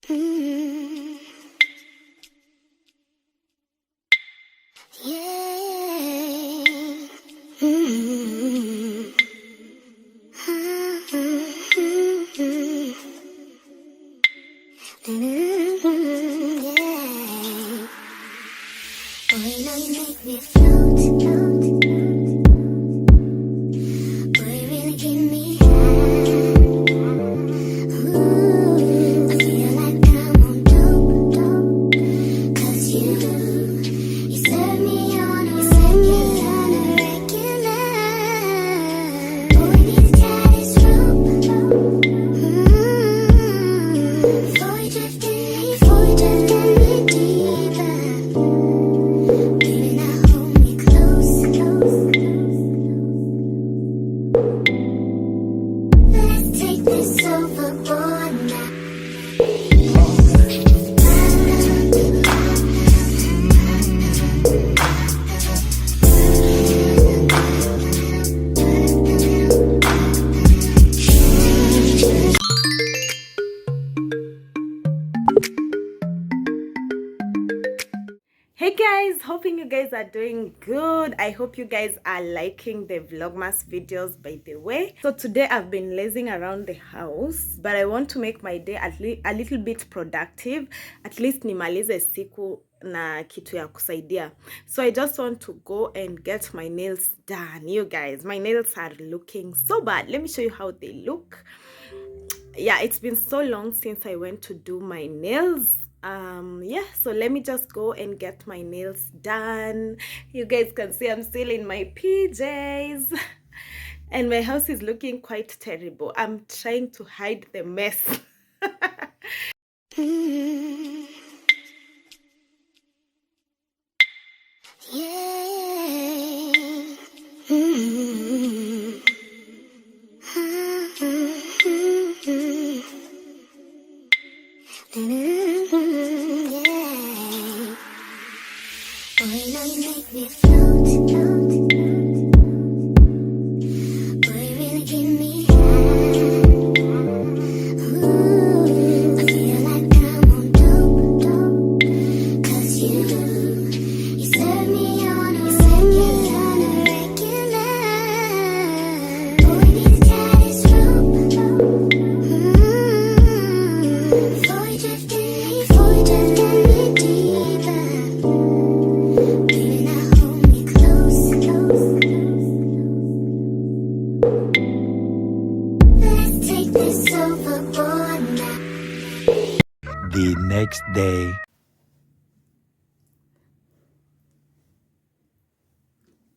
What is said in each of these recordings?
Mm, yeah. Mm, yeah. Boy, now you make me float, float. Boy, you really give me high. Ooh, I feel like I'm on dope, dope. 'Cause you serve me on a regular. Boy, these daddies rope. Before you drifting me deeper. Baby, now hold me close, Let's take this overboard now. Hey guys, hoping you guys are doing good. I hope you guys are liking the vlogmas videos, by the way. So today I've been lazing around the house, but I want to make my day a little bit productive. At least nimalize siku na kitu ya kusaidia. So I just want to go and get my nails done. You guys, my nails are looking so bad. Let me show you how they look. Yeah, it's been so long since I went to do my nails. Yeah, so let me just go and get my nails done. You guys can see I'm still in my PJs and my house is looking quite terrible. I'm trying to hide the mess. Yeah. Yeah. Boy, now you make me float, float. Boy, you really give me high. Ooh, I feel like I'm on dope, dope. 'Cause you serve me on a regular. Boy, these daddies rope. Before you drifting me deeper. Baby, now hold me close. Let's take this overboard now. The next day.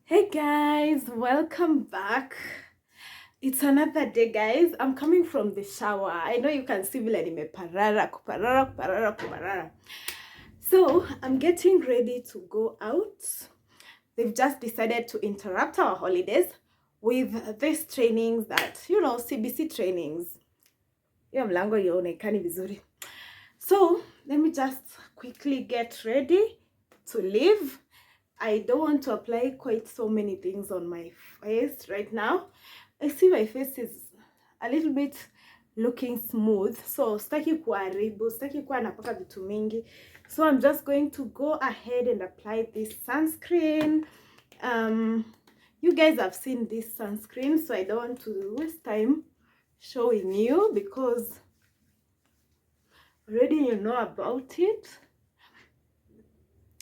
Hey guys, welcome back. It's another day, guys. I'm coming from the shower. I know you can see vile nimeparara kuparara. So I'm getting ready to go out. They've just decided to interrupt our holidays with these trainings that, CBC trainings. Hiyo mlango ionekani vizuri. So let me just quickly get ready to leave. I don't want to apply quite so many things on my face right now. I see my face is a little bit looking smooth, so sitaki kuharibu, sitaki kuwa napaka vitu mingi. So I'm just going to go ahead and apply this sunscreen. You guys have seen this sunscreen, so I don't want to waste time showing you because already you know about it.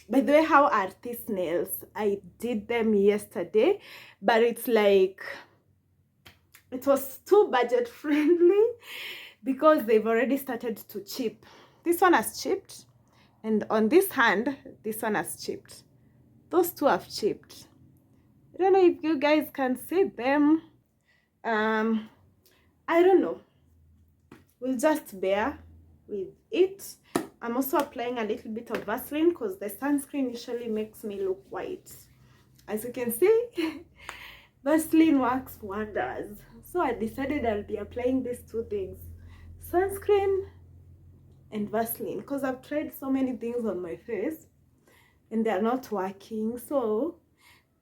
By the way, how are these nails? I did them yesterday, but it's like it was too budget friendly because they've already started to chip. This one has chipped, and on this hand, this one has chipped. Those two have chipped. I don't know if you guys can see them. I don't know. We'll just bear with it. I'm also applying a little bit of Vaseline because the sunscreen usually makes me look white. As you can see, Vaseline works wonders. So I decided I'll be applying these two things, sunscreen and Vaseline, because I've tried so many things on my face and they're not working. So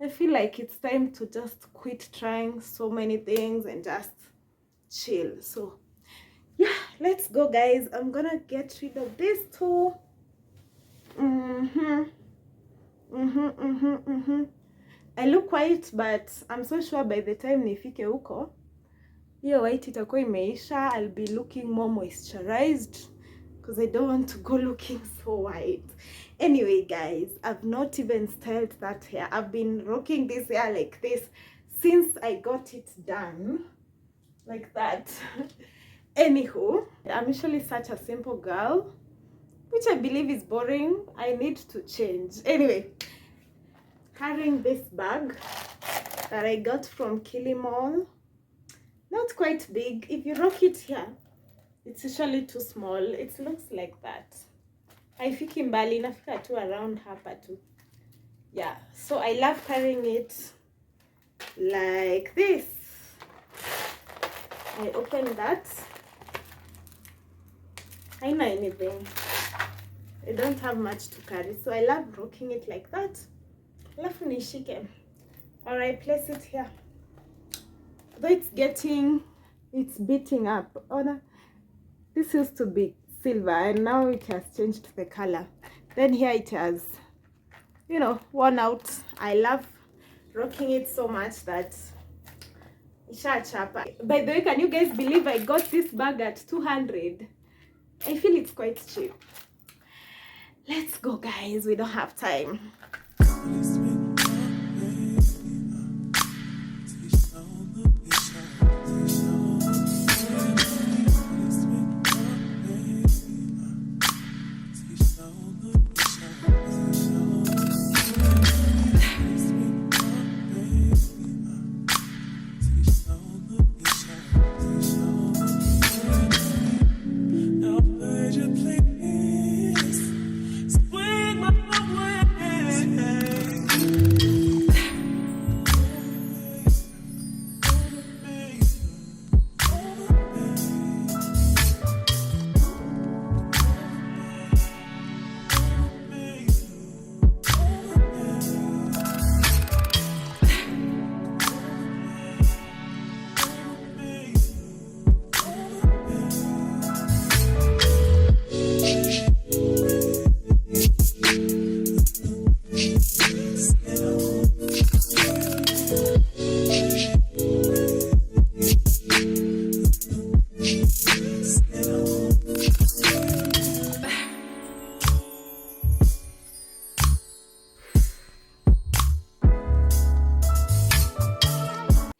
I feel like it's time to just quit trying so many things and just chill. So Yeah, let's go, guys. I'm gonna get rid of this too. I look white, but I'm so sure by the time nifike huko hiyo white itakuwa imeisha. I'll be looking more moisturized because I don't want to go looking so white. Anyway, guys, I've not even styled that hair. I've been rocking this hair like this since I got it done like that. Anywho, I'm usually such a simple girl, which I believe is boring. I need to change. Anyway, carrying this bag that I got from Kilimall. Not quite big. If you rock it here, it's usually too small. It looks like that. Haifiki mbali, inafika tu around hapa tu. Yeah, so I love carrying it like this. I open that. I know anything. I don't have much to carry, so I love rocking it like that. Alafu nishike. Or I place it here. Though it's beating up. Oh, no. This used to be silver and now it has changed the color. Then here it has, you know, worn out. I love rocking it so much that isha chapa. By the way, can you guys believe I got this bag at 200? I feel it's quite cheap. Let's go, guys. We don't have time.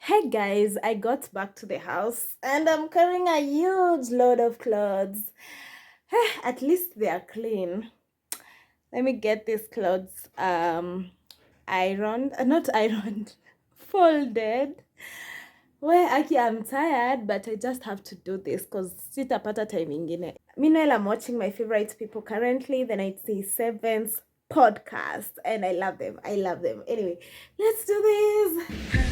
Hey guys, I got back to the house and I'm carrying a huge load of clothes. At least they are clean. Let me get these clothes ironed, not ironed, folded. Well, Aki, I'm tired, but I just have to do this because sitapata time ingine. Meanwhile, I'm watching my favorite people currently, the 97's podcast, and I love them. I love them. Anyway, let's do this.